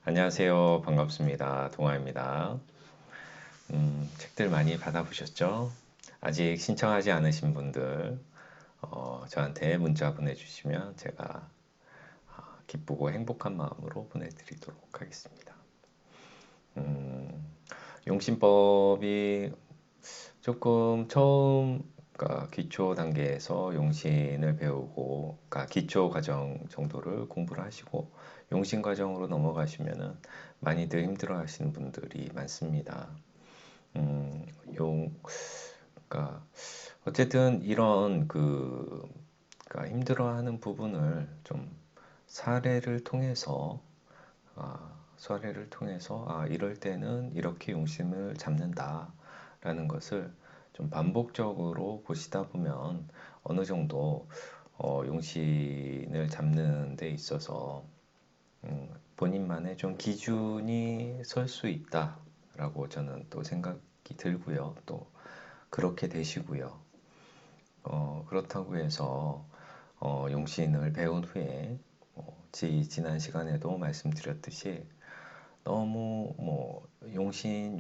안녕하세요. 반갑습니다. 동아입니다. 책들 많이 받아보셨죠? 아직 신청하지 않으신 분들, 저한테 문자 보내주시면 제가 기쁘고 행복한 마음으로 보내드리도록 하겠습니다. 용신법이 조금 처음, 그러니까 기초 단계에서 용신을 배우고, 그러니까 기초 과정 정도를 공부를 하시고 용신 과정으로 넘어가시면은 많이들 힘들어 하시는 분들이 많습니다. 음, 용, 그러니까 어쨌든 이런 그러니까 힘들어하는 부분을 좀 사례를 통해서 이럴 때는 이렇게 용심을 잡는다라는 것을 좀 반복적으로 보시다 보면 어느 정도 용신을 잡는 데 있어서 본인만의 좀 기준이 설 수 있다라고 저는 또 생각이 들고요. 또 그렇게 되시고요. 그렇다고 해서 용신을 배운 후에 지난 시간에도 말씀드렸듯이 너무 뭐 용신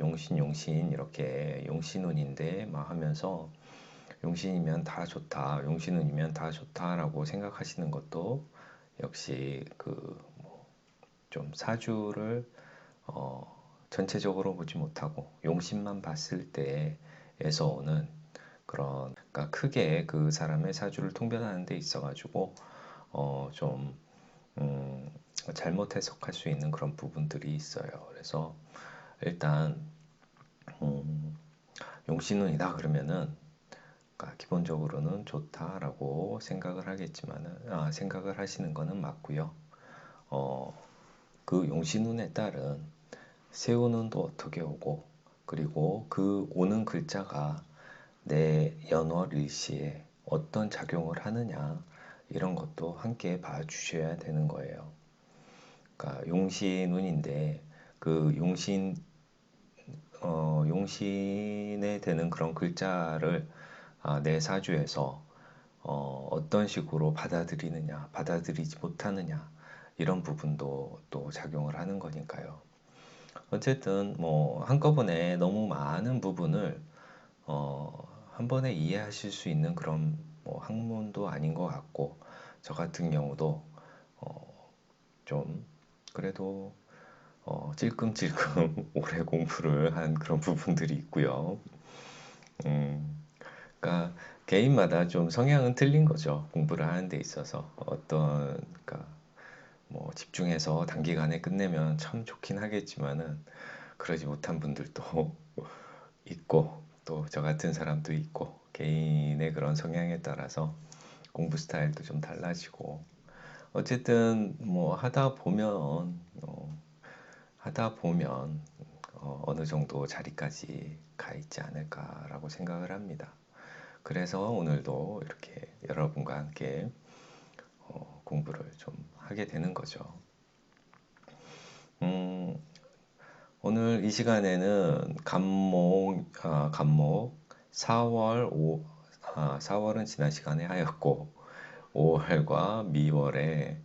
이렇게 용신운인데 막 하면서 용신이면 다 좋다, 용신운이면 다 좋다라고 생각하시는 것도 역시 좀 사주를 전체적으로 보지 못하고 용신만 봤을 때에서 오는 그런, 그러니까 크게 그 사람의 사주를 통변하는 데 있어 가지고 좀 잘못 해석할 수 있는 그런 부분들이 있어요. 그래서 일단 음, 용신운이다 그러면은 그러니까 기본적으로는 좋다라고 생각을 하겠지만은 생각을 하시는 거는 맞고요. 어, 그 용신운에 따른 세운운도 어떻게 오고 그리고 그 오는 글자가 내 연월일시에 어떤 작용을 하느냐 이런 것도 함께 봐주셔야 되는 거예요. 그러니까 용신운인데 그 용신에 되는 그런 글자를 내 사주에서 어떤 식으로 받아들이느냐, 받아들이지 못하느냐 이런 부분도 또 작용을 하는 거니까요. 어쨌든 뭐 한꺼번에 너무 많은 부분을 한 번에 이해하실 수 있는 그런 뭐 학문도 아닌 것 같고 저 같은 경우도 좀 그래도 찔끔찔끔 오래 공부를 한 그런 부분들이 있고요. 그러니까 개인마다 좀 성향은 틀린 거죠. 공부를 하는 데 있어서 그러니까 뭐 집중해서 단기간에 끝내면 참 좋긴 하겠지만은 그러지 못한 분들도 있고 또 저 같은 사람도 있고 개인의 그런 성향에 따라서 공부 스타일도 좀 달라지고 어쨌든 뭐 하다 보면 어느 정도 자리까지 가 있지 않을까라고 생각을 합니다. 그래서 오늘도 이렇게 여러분과 함께 공부를 좀 하게 되는 거죠. 음, 오늘 이 시간에는 간목 4월 4월은 지난 시간에 하였고 5월과 미월에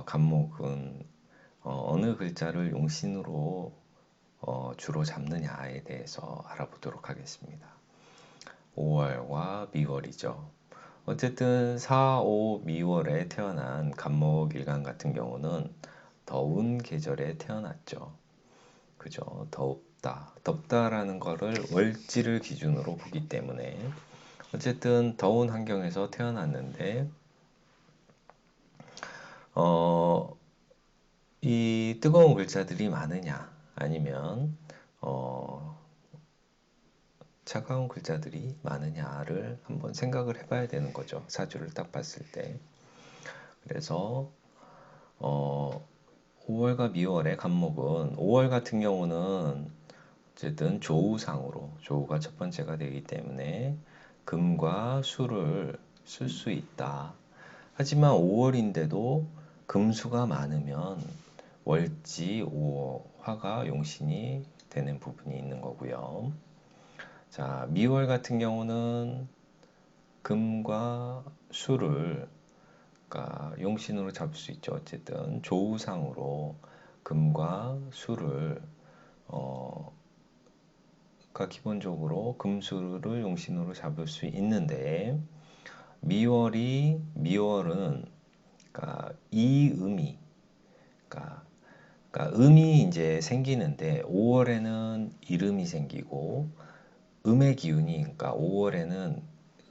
간목은 어느 글자를 용신으로 주로 잡느냐에 대해서 알아보도록 하겠습니다. 5월과 미월이죠. 어쨌든 4, 5, 미월에 태어난 간목일간 같은 경우는 더운 계절에 태어났죠. 그죠? 덥다. 덥다라는 거를 월지를 기준으로 보기 때문에 어쨌든 더운 환경에서 태어났는데 어, 이 뜨거운 글자들이 많으냐 아니면 어, 차가운 글자들이 많으냐를 한번 생각을 해봐야 되는 거죠. 사주를 딱 봤을 때. 그래서 어, 5월과 미월의 간목은 5월 같은 경우는 어쨌든 조우상으로 조우가 첫 번째가 되기 때문에 금과 수를 쓸 수 있다. 하지만 5월인데도 금수가 많으면 월지 5월 화가 용신이 되는 부분이 있는 거고요. 자, 미월 같은 경우는 금과 수를 그러니까 용신으로 잡을 수 있죠. 어쨌든 조우상으로 금과 수를 그러니까 기본적으로 금수를 용신으로 잡을 수 있는데 미월은 그러니까 이음이 그러니까 음이 이제 생기는데 5월에는 이름이 생기고 음의 기운이 그러니까 5월에는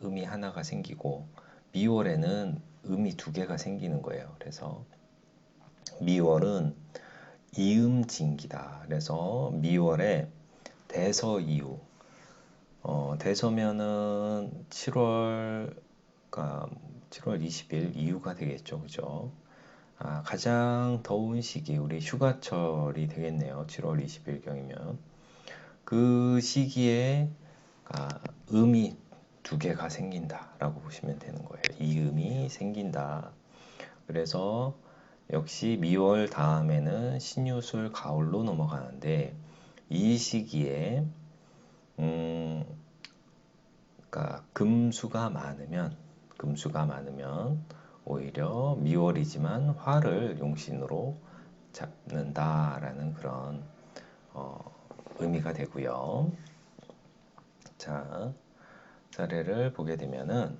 음이 하나가 생기고 미월에는 음이 두 개가 생기는 거예요. 그래서 미월은 이음진기다. 그래서 미월에 대서 이후 대서면은 7월 그러니까 7월 20일 이후가 되겠죠. 그죠? 가장 더운 시기 우리 휴가철이 되겠네요. 7월 20일경이면 그 시기에 음이 두 개가 생긴다라고 보시면 되는 거예요. 이음이 생긴다. 그래서 역시 미월 다음에는 신유술 가을로 넘어가는데 이 시기에 그러니까 금수가 많으면 오히려 미월이지만 화를 용신으로 잡는다라는 그런 의미가 되고요. 자, 사례를 보게 되면은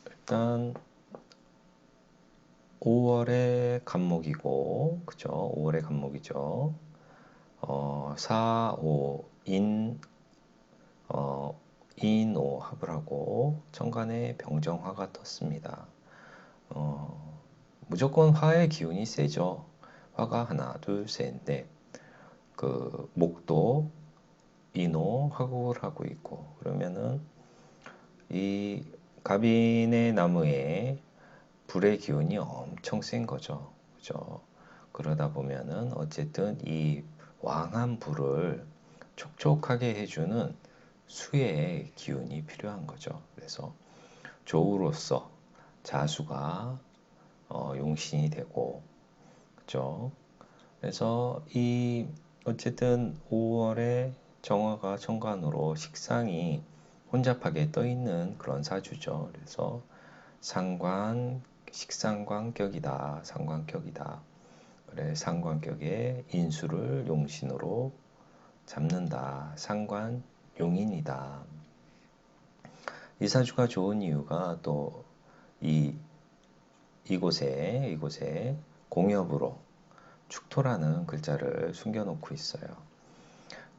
일단 5월의 간목이고, 그죠? 5월의 간목이죠. 4, 5, 인오 합을 하고 천간에 병정화가 떴습니다. 무조건 화의 기운이 세죠. 화가 하나, 둘, 셋, 넷. 그 목도 인오 화국을 하고 있고 그러면은 이 갑인의 나무에 불의 기운이 엄청 센 거죠. 그죠? 그러다 보면은 어쨌든 이 왕한 불을 촉촉하게 해주는 수의 기운이 필요한 거죠. 그래서 조우로서 자수가 용신이 되고, 그죠? 그래서 이 어쨌든 5월에 정화가 천간으로 식상이 혼잡하게 떠 있는 그런 사주죠. 그래서 상관 식상관격이다. 상관격이다. 그래 상관격에 인수를 용신으로 잡는다. 상관 용인이다. 이 사주가 좋은 이유가 또 이곳에 공엽으로 축토라는 글자를 숨겨놓고 있어요.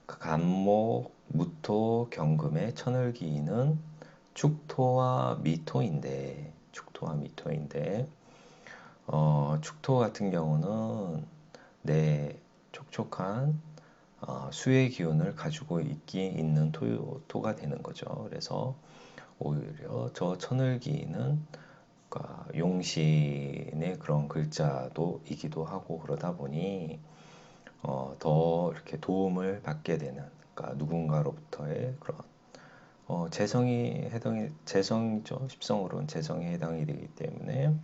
그 간목, 무토, 경금의 천을기인은 축토와 미토인데 축토 같은 경우는 내 촉촉한 수의 기운을 가지고 있는 토가 되는 거죠. 그래서 오히려 저 천을기는 그러니까 용신의 그런 글자도이기도 하고 그러다 보니 더 이렇게 도움을 받게 되는 그러니까 누군가로부터의 그런 재성이죠. 십성으로는 재성에 해당이 되기 때문에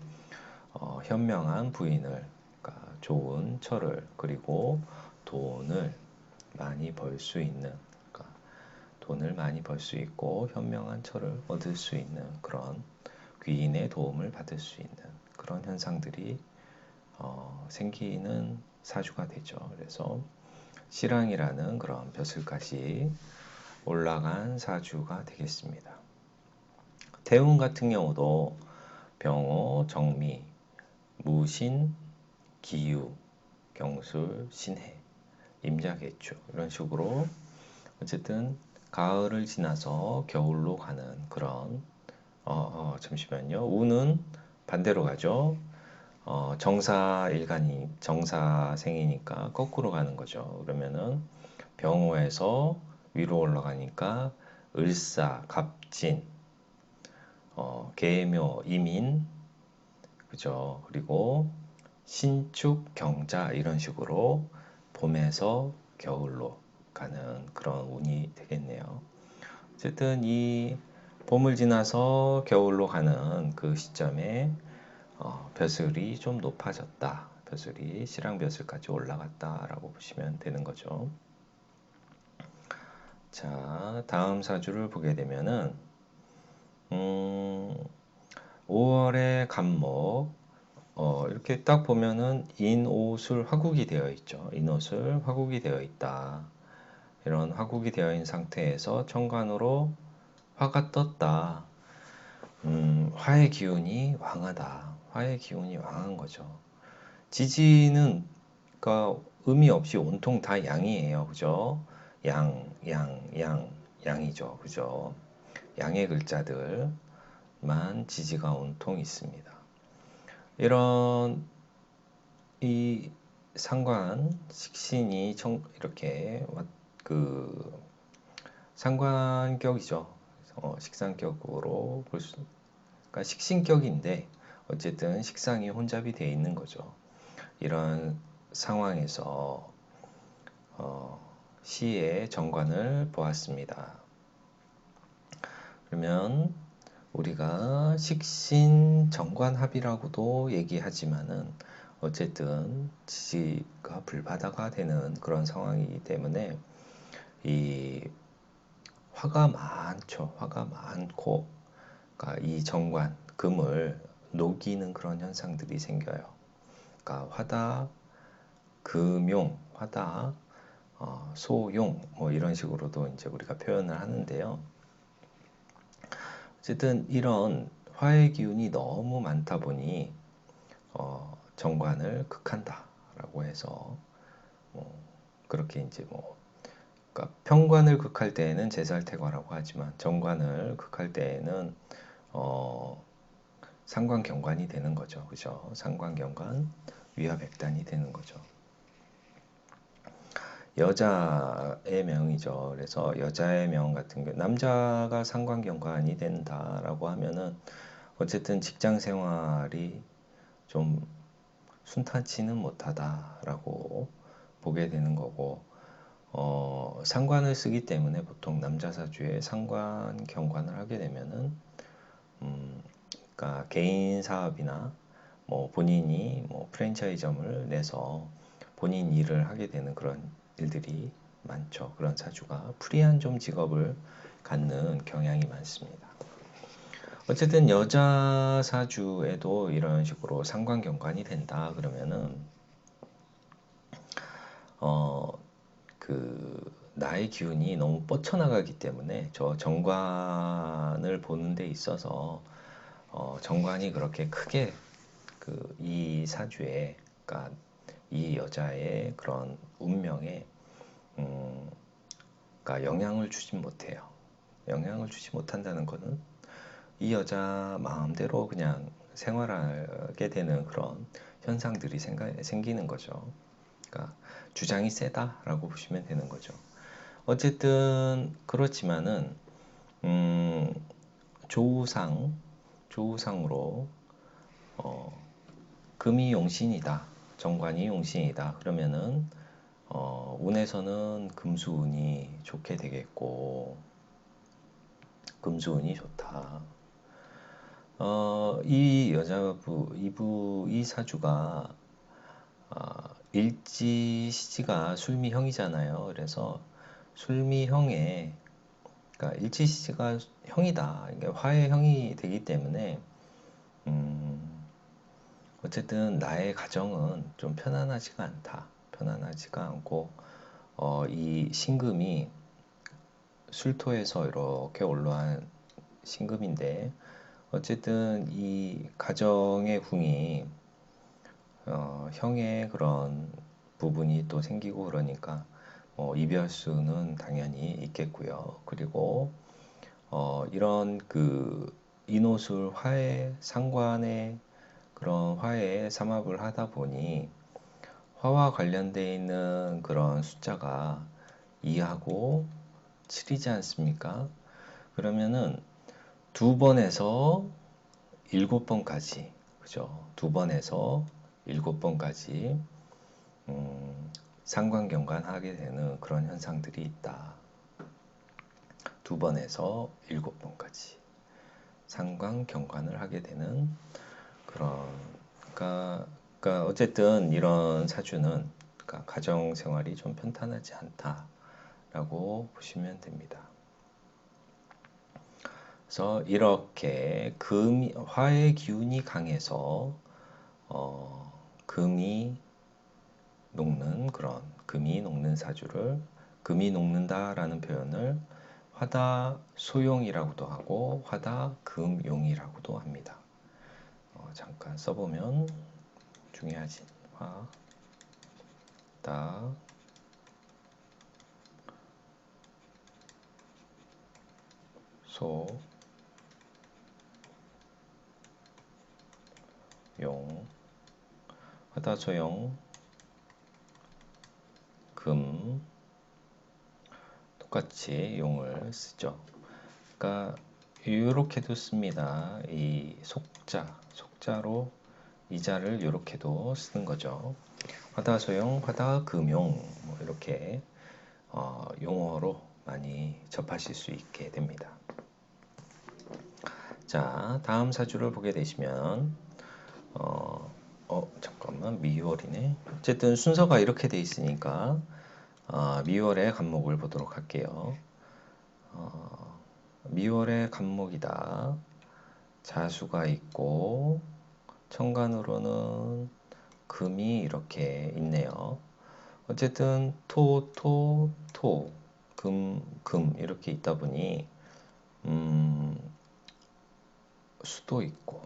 현명한 부인을 그러니까 좋은 철을 그리고 돈을 많이 벌 수 있는 그러니까 돈을 많이 벌 수 있고 현명한 철을 얻을 수 있는 그런 귀인의 도움을 받을 수 있는 그런 현상들이 생기는 사주가 되죠. 그래서 실랑이라는 그런 벼슬까지 올라간 사주가 되겠습니다. 태운 같은 경우도 병호, 정미, 무신, 기유, 경술, 신해, 임자개축 이런 식으로 어쨌든 가을을 지나서 겨울로 가는 그런 잠시만요. 우는 반대로 가죠. 정사생이니까 거꾸로 가는 거죠. 그러면은 병호에서 위로 올라가니까 을사, 갑진, 계묘, 임인, 그죠? 그리고 신축, 경자 이런 식으로 봄에서 겨울로 가는 그런 운이 되겠네요. 어쨌든 이 봄을 지나서 겨울로 가는 그 시점에 벼슬이 좀 높아졌다. 벼슬이 실랑벼슬까지 올라갔다라고 보시면 되는 거죠. 자, 다음 사주를 보게 되면은 5월의 간목 이렇게 딱 보면은 인오술 화국이 되어 있죠. 인오술 화국이 되어 있다. 이런 화국이 되어 있는 상태에서 정관으로 화가 떴다. 화의 기운이 왕하다. 화의 기운이 왕한 거죠. 지지는 그러니까 의미 없이 온통 다 양이에요. 그죠? 양, 양, 양, 양이죠. 그죠? 양의 글자들만 지지가 온통 있습니다. 이런 이 상관 식신이 이렇게 그 상관격이죠. 식상격으로 볼 수, 그러니까 식신격인데 어쨌든 식상이 혼잡이 되어 있는 거죠. 이런 상황에서 시의 정관을 보았습니다. 그러면 우리가 식신 정관합이라고도 얘기하지만은 어쨌든 지지가 불바다가 되는 그런 상황이기 때문에 이 화가 많죠. 화가 많고 그러니까 이 정관, 금을 녹이는 그런 현상들이 생겨요. 그러니까 화다, 금용, 화다, 소용 뭐 이런 식으로도 이제 우리가 표현을 하는데요. 어쨌든 이런 화의 기운이 너무 많다 보니 정관을 극한다라고 해서 그렇게 이제 그러니까 평관을 극할 때에는 제살태과라고 하지만 정관을 극할 때에는 상관경관이 되는 거죠. 그죠? 상관경관 위화백단이 되는 거죠. 여자의 명이죠. 그래서 여자의 명 같은 경우 남자가 상관경관이 된다라고 하면은 어쨌든 직장 생활이 좀 순탄치는 못하다라고 보게 되는 거고 상관을 쓰기 때문에 보통 남자 사주에 상관 경관을 하게 되면은 그러니까 개인 사업이나 뭐 본인이 뭐 프랜차이점을 내서 본인 일을 하게 되는 그런 일들이 많죠. 그런 사주가 프리한 좀 직업을 갖는 경향이 많습니다. 어쨌든 여자 사주에도 이런 식으로 상관경관이 된다 그러면은 그 나의 기운이 너무 뻗쳐나가기 때문에 저 정관을 보는 데 있어서 정관이 그렇게 크게 그 이 사주에 그러니까 이 여자의 그런 운명에 그러니까 영향을 주진 못해요. 영향을 주지 못한다는 것은 이 여자 마음대로 그냥 생활하게 되는 그런 현상들이 생기는 거죠. 그러니까 주장이 세다라고 보시면 되는 거죠. 어쨌든 그렇지만은 조우상 조우상으로 금이 용신이다. 정관이 용신이다. 그러면은 운에서는 금수운이 좋게 되겠고 금수운이 좋다. 이 여자부 이 사주가 일지시지가 술미형이잖아요. 그래서 술미형에 그러니까 일지시지가 형이다. 이게 화의 형이 되기 때문에 어쨌든 나의 가정은 좀 편안하지가 않다. 편안하지가 않고 이 신금이 술토에서 이렇게 올라온 신금인데 어쨌든 이 가정의 궁이 형의 그런 부분이 또 생기고 그러니까 이별수는 당연히 있겠고요. 그리고 이런 그 인호술 화해 상관의 그런 화해에 삼합을 하다 보니 화와 관련되어 있는 그런 숫자가 2하고 7이지 않습니까? 그러면은 2번에서 7번까지 그죠? 2번에서 7번까지 상관경관하게 되는 그런 현상들이 있다. 2번에서 7번까지 상관경관을 하게 되는 그런 그러니까 어쨌든 이런 사주는 그러니까 가정 생활이 좀 편탄하지 않다라고 보시면 됩니다. 그래서 이렇게 화의 기운이 강해서 금이 녹는 그런 금이 녹는 사주를 금이 녹는다라는 표현을 화다소용이라고도 하고 화다금용이라고도 합니다. 잠깐 써보면 중요하지. 화다 소용 화다소용 금 똑같이 용을 쓰죠. 그러니까 이렇게도 씁니다. 이 속자로 이 자를 이렇게도 쓰는 거죠. 화다소용, 화다금용 뭐 이렇게 용어로 많이 접하실 수 있게 됩니다. 자, 다음 사주를 보게 되시면 잠깐만 미월이네. 어쨌든 순서가 이렇게 돼 있으니까 미월의 간목을 보도록 할게요. 미월의 간목이다. 자수가 있고 천간으로는 금이 이렇게 있네요. 어쨌든 토, 금 이렇게 있다 보니 수도 있고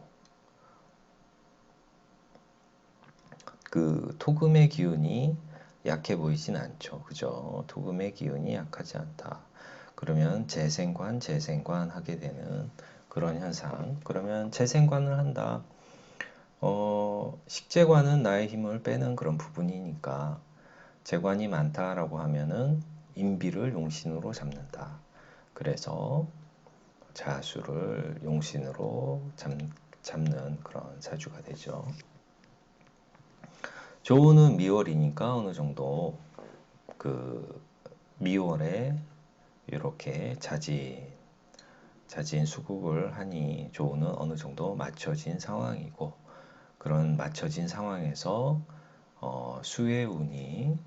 그 토금의 기운이 약해 보이진 않죠. 그죠? 토금의 기운이 약하지 않다. 그러면 재생관 하게 되는 그런 현상. 그러면 재생관을 한다. 식재관은 나의 힘을 빼는 그런 부분이니까 재관이 많다라고 하면은 인비를 용신으로 잡는다. 그래서 자수를 용신으로 잡는 그런 사주가 되죠. 조우는 미월이니까 어느 정도 그 미월에 이렇게 자진 수국을 하니 조우는 어느 정도 맞춰진 상황이고 그런 맞춰진 상황에서 수의 운이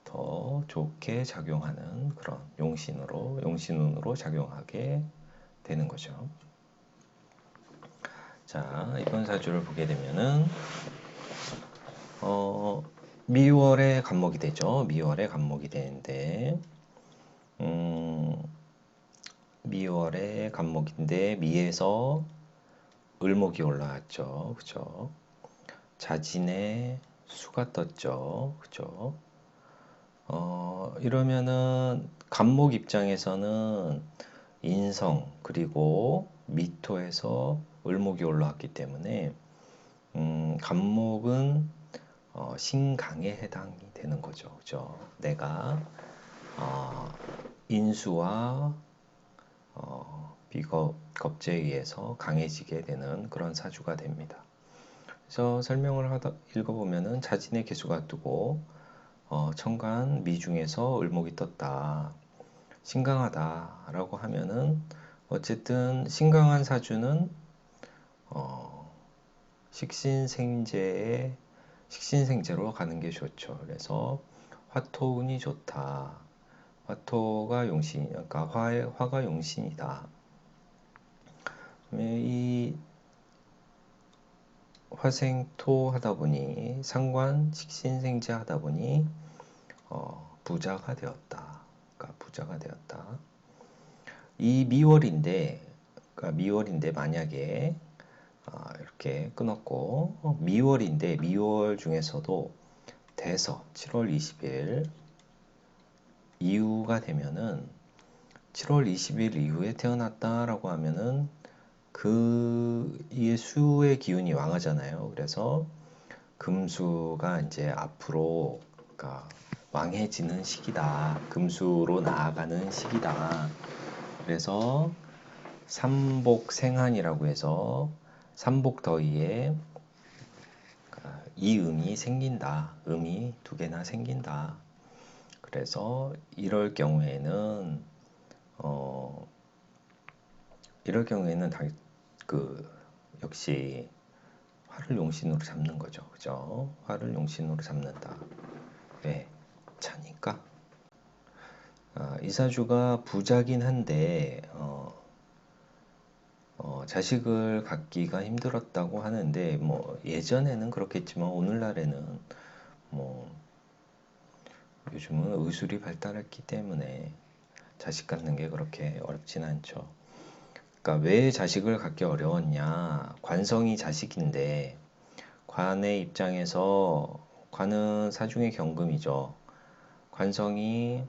더 좋게 작용하는 그런 용신운으로 작용하게 되는 거죠. 자, 이번 사주를 보게 되면은 미월의 간목이 되죠. 미월의 간목이 되는데 미월의 간목인데 미에서 을목이 올라왔죠. 그죠? 자진에 수가 떴죠. 그죠? 이러면은 간목 입장에서는 인성 그리고 미토에서 을목이 올라왔기 때문에 간목은 신강에 해당이 되는 거죠. 그죠? 내가 인수와 비겁제에 의해서 강해지게 되는 그런 사주가 됩니다. 그래서 설명을 읽어보면은 자진의 개수가 뜨고 천간 미중에서 을목이 떴다. 신강하다라고 하면은 어쨌든 신강한 사주는 식신생제로 가는 게 좋죠. 그래서 화토운이 좋다. 화토가 용신, 그러니까 화가 용신이다. 이 화생토 하다 보니 상관 식신생제 하다 보니 부자가 되었다. 그러니까 부자가 되었다. 이 미월인데, 그러니까 미월인데 만약에 이렇게 끊었고 미월인데 미월 중에서도 돼서 7월 20일 이후가 되면은 7월 20일 이후에 태어났다라고 하면은 이 수의 기운이 왕하잖아요. 그래서 금수가 이제 앞으로 그러니까 왕해지는 시기다. 금수로 나아가는 시기다. 그래서 삼복생한이라고 해서 삼복더위에 이음이 생긴다. 음이 두 개나 생긴다. 그래서 이럴 경우에는 역시 화를 용신으로 잡는 거죠. 그죠? 화를 용신으로 잡는다. 왜? 차니까. 이 사주가 부자긴 한데 자식을 갖기가 힘들었다고 하는데 뭐 예전에는 그렇겠지만 오늘날에는 뭐 요즘은 의술이 발달했기 때문에 자식 갖는 게 그렇게 어렵진 않죠. 그러니까 왜 자식을 갖기 어려웠냐? 관성이 자식인데 관의 입장에서 관은 사중의 경금이죠. 관성이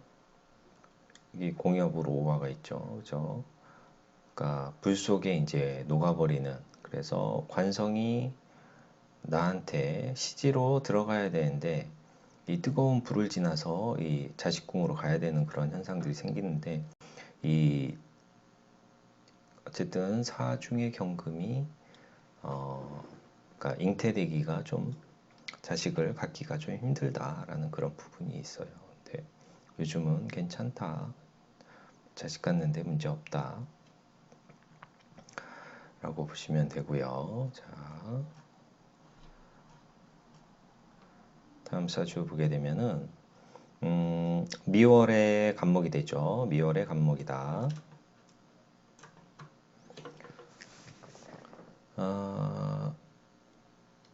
이 공엽으로 오화가 있죠. 그죠? 그러니까 불 속에 이제 녹아버리는 그래서 관성이 나한테 시지로 들어가야 되는데 이 뜨거운 불을 지나서 이 자식궁으로 가야 되는 그런 현상들이 생기는데 이 어쨌든 사중의 경금이 그러니까 잉태되기가 좀 자식을 갖기가 좀 힘들다라는 그런 부분이 있어요. 근데 요즘은 괜찮다. 자식 갖는데 문제 없다. 라고 보시면 되고요. 자, 다음 사주 보게 되면은 미월의 간목이 되죠. 미월의 간목이다.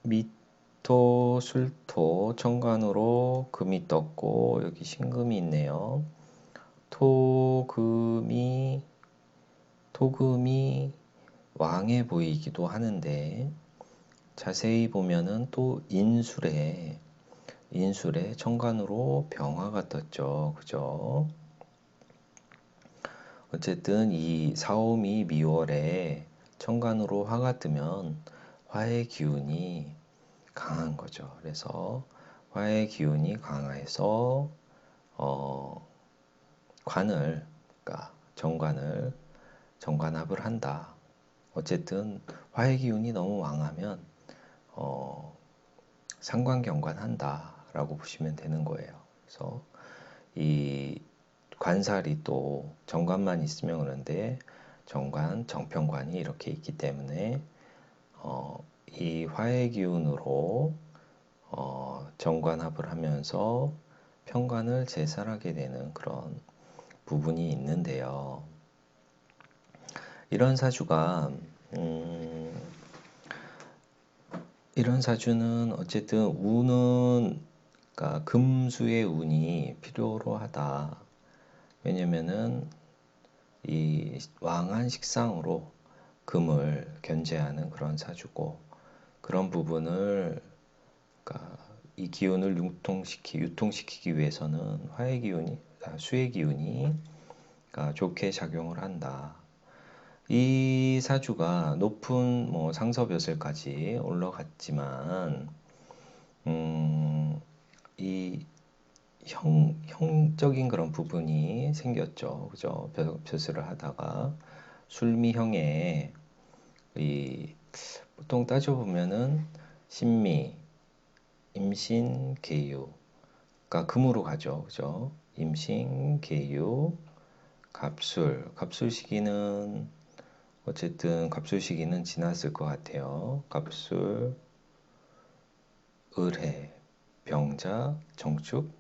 미토, 술토, 천간으로 금이 떴고 여기 신금이 있네요. 토금이 왕해 보이기도 하는데 자세히 보면은 또 인술에 천간으로 병화가 떴죠. 그죠? 어쨌든 이 사오미 미월에 천간으로 화가 뜨면 화의 기운이 강한 거죠. 그래서 화의 기운이 강해서 관을 그러니까 정관합을 한다. 어쨌든 화의 기운이 너무 왕하면 상관경관한다라고 보시면 되는 거예요. 그래서 이 관살이 또 정관만 있으면 그런데 정관, 정평관이 이렇게 있기 때문에 이 화의 기운으로 정관합을 하면서 평관을 제살하게 되는 그런 부분이 있는데요. 이런 사주가 이런 사주는 어쨌든 운은 그러니까 금수의 운이 필요로 하다. 왜냐면은 이 왕한 식상으로 금을 견제하는 그런 사주고 그런 부분을 그러니까 이 기운을 유통시키기 위해서는 화의 기운이 수의 기운이 그러니까 좋게 작용을 한다. 이 사주가 높은 뭐 상서벼슬까지 올라갔지만 이 형적인 그런 부분이 생겼죠. 그죠? 벼슬을 하다가 술미형에 이 보통 따져보면은 신미, 임신, 계유 그러니까 금으로 가죠. 그죠? 임신, 계유, 갑술 시기는 어쨌든 갑술 시기는 지났을 것 같아요. 갑술, 을해, 병자, 정축.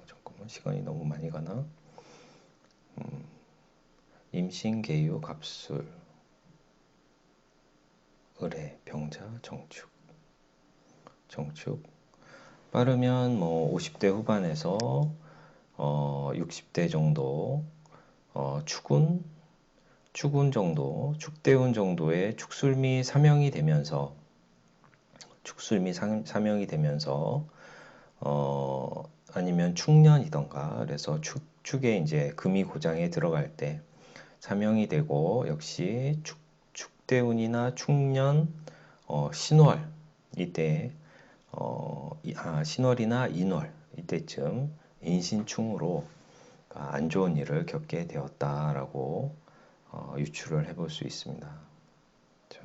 잠깐만 시간이 너무 많이 가나? 임신, 계유, 갑술, 을해, 병자, 정축. 빠르면 뭐 50대 후반에서 60대 정도 축운 정도, 축대운 정도의 축술미 사명이 되면서 아니면 축년이던가 그래서 축에 이제 금이 고장에 들어갈 때 사명이 되고 역시 축대운이나 축년 신월 이때 신월이나 인월 이때쯤 인신충으로 안 좋은 일을 겪게 되었다라고 유추를 해볼 수 있습니다. 자,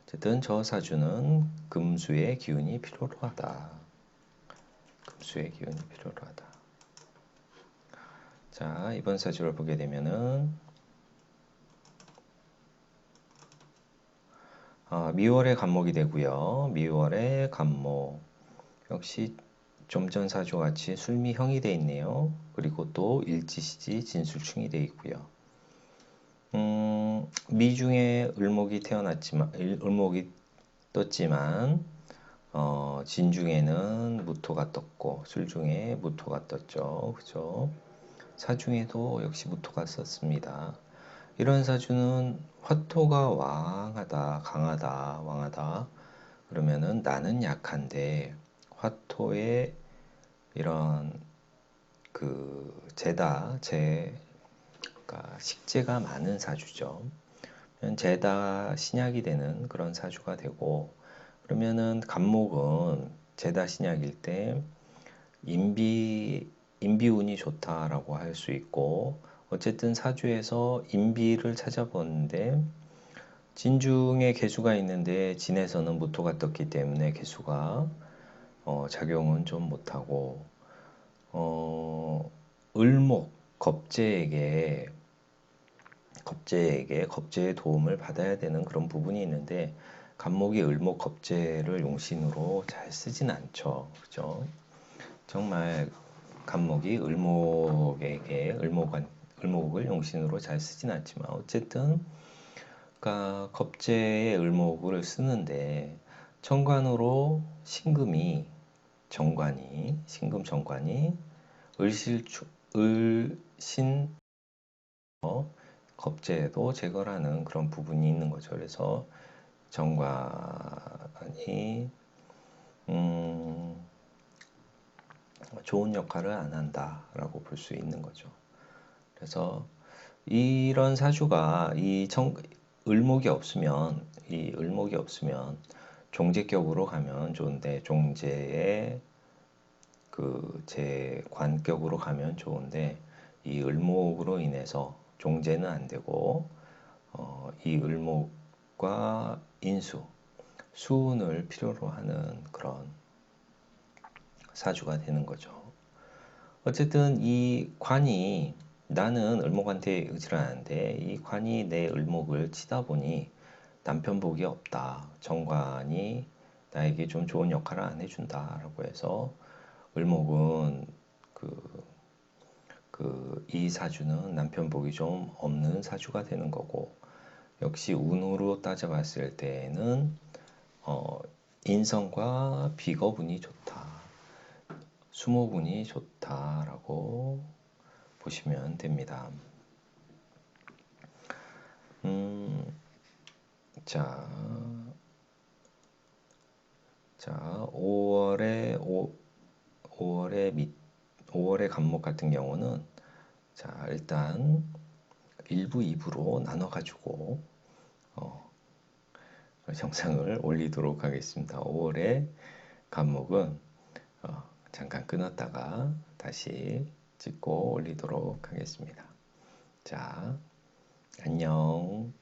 어쨌든 저 사주는 금수의 기운이 필요로 하다. 자, 이번 사주를 보게 되면은 미월의 간목이 되고요. 미월의 간목 역시 좀 전 사주 같이 술미형이 되어 있네요. 그리고 또 일지시지 진술충이 되어 있고요. 미중에 을목이 떴지만 진중에는 무토가 떴고 술중에 무토가 떴죠. 그죠? 사중에도 역시 무토가 썼습니다. 이런 사주는 화토가 왕하다, 강하다, 왕하다. 그러면은 나는 약한데 화토의 이런 그러니까 식재가 많은 사주죠. 제다 신약이 되는 그런 사주가 되고, 그러면은 간목은 제다 신약일 때 인비운이 좋다라고 할 수 있고, 어쨌든 사주에서 인비를 찾아보는데 진중에 개수가 있는데 진에서는 무토가 떴기 때문에 개수가 작용은 좀 못하고, 을목 겁재의 도움을 받아야 되는 그런 부분이 있는데 간목이 을목 겁재를 용신으로 잘 쓰진 않죠. 그죠? 정말 간목이 을목을 용신으로 잘 쓰진 않지만 어쨌든 그러니까 겁재의 을목을 쓰는데 천간으로 신금 정관이 을신 겁재도 제거하는 그런 부분이 있는 거죠. 그래서 정관이 좋은 역할을 안 한다라고 볼 수 있는 거죠. 그래서 이런 사주가 을목이 없으면 종제격으로 가면 좋은데 종제의 제 관격으로 가면 좋은데 이 을목으로 인해서 종제는 안 되고 이 을목과 수운을 필요로 하는 그런 사주가 되는 거죠. 어쨌든 이 관이 나는 을목한테 의지를 하는데 이 관이 내 을목을 치다 보니 남편 복이 없다. 정관이 나에게 좀 좋은 역할을 안 해준다라고 해서 을목은 이 사주는 남편 복이 좀 없는 사주가 되는 거고, 역시 운으로 따져봤을 때는 인성과 비겁운이 좋다, 수목운이 좋다라고 보시면 됩니다. 자, 5월의 간목 같은 경우는 자, 일단 1부, 2부로 나눠가지고 영상을 올리도록 하겠습니다. 5월의 간목은 잠깐 끊었다가 다시 찍고 올리도록 하겠습니다. 자, 안녕.